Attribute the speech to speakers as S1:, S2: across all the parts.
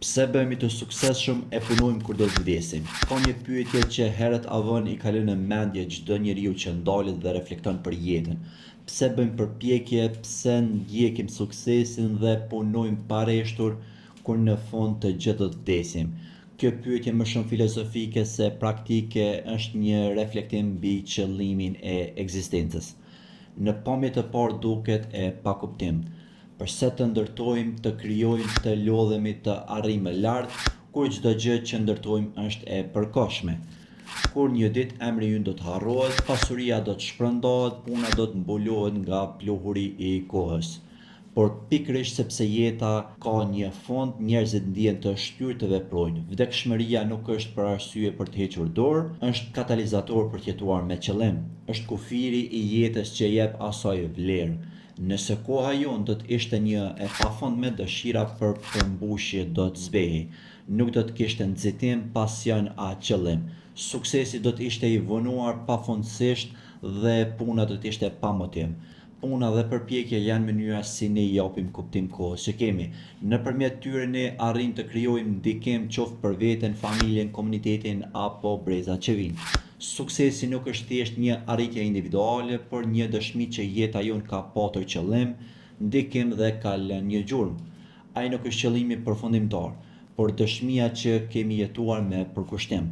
S1: Pse bëhemi të suksesshëm e punojmë kur do të vdesim? Ka një pyetje që herët avën i kalon në mendje çdo njeriu që ndalet dhe reflekton për jetën. Pse bëjmë përpjekje, pse ndjekim suksesin dhe punojmë pa reshtur kur në fund të gjithë do të vdesim? Kjo pyetje më shumë filozofike se praktike është një reflektim mbi qëllimin e ekzistencës. Në pamje të parë duket e pakuptim. Përse të ndërtojmë, të krijojmë, të lodhemi, të arrijmë lart, kur çdo gjë që ndërtojmë është e përkohshme. Kur një ditë emri ynë do të harrohet, pasuria do të shpërndahet, puna do të mbulohet nga pluhuri i kohës. Por pikërisht sepse jeta ka një fund, njerëzit ndihen të shtyrë të veprojnë. Vdekshmëria nuk është për arsye për të hequr dorë, është katalizator për të jetuar me qëllim. Është kufiri i jetës që jep asaj vlerë. Nëse koha jonë do të ishte një e pafundme, dëshira për përmbushje do të zbehej. Nuk do të kishte nxitim, pasion a qëllim. Suksesi do të ishte i vonuar pafundësisht dhe puna do të ishte pa motiv. Puna dhe përpjekja janë mënyra si ne i japim kuptim kohës që kemi. Nëpërmjet tyre ne arrijmë të krijojmë ndikim qoftë për veten, familjen, komunitetin apo brezat që vijnë. Suksesi nuk është thjesht një arritje individuale, por një dëshmi që jeta jonë ka pasur qëllim, ndikim dhe ka lënë një gjurmë. Ai nuk është qëllimi përfundimtar, por dëshmia që kemi jetuar me përkushtim.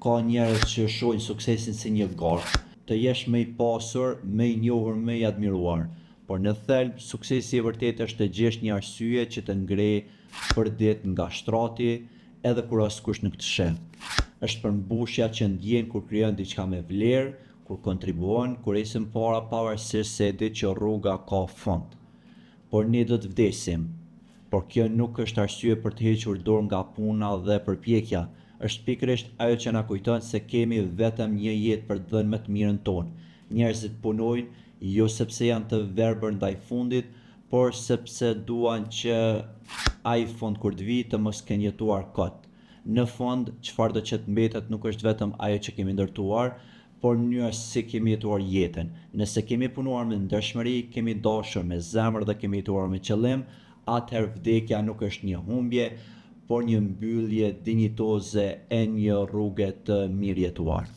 S1: Ka njerëz që shohin suksesin si një garë, të jesh më i pasur, më i njohur, më i admiruar. Por në thelb, suksesi i vërtetë është të gjesh një arsye që të ngrej për ditë nga shtrati, edhe kur askush nuk të sheh. Është përmbushja që ndjen kur krijon diçka me vlerë, kur kontribuon, kur ecën para pavarësisht se e di që rruga ka fund. Por ne do të vdesim. Por kjo nuk është arsye për të hequr dorë nga puna dhe përpjekja. Është pikërisht ajo që na kujton se kemi vetëm një jetë për të dhënë më të mirën tonë. Njerëzit punojnë jo sepse janë të verbër ndaj fundit, por sepse duan që ai fund kur të vijë të mos kenë jetuar kot. Në fund, çfarë do që të mbetet nuk është vetëm ajo që kemi ndërtuar, por mënyra si kemi jetuar jetën. Nëse kemi punuar me ndershmëri, kemi dashur me zemër dhe kemi jetuar me qëllim, atëherë vdekja nuk është një humbje, por një mbyllje dinjitoze e një rruge të mirë jetuar.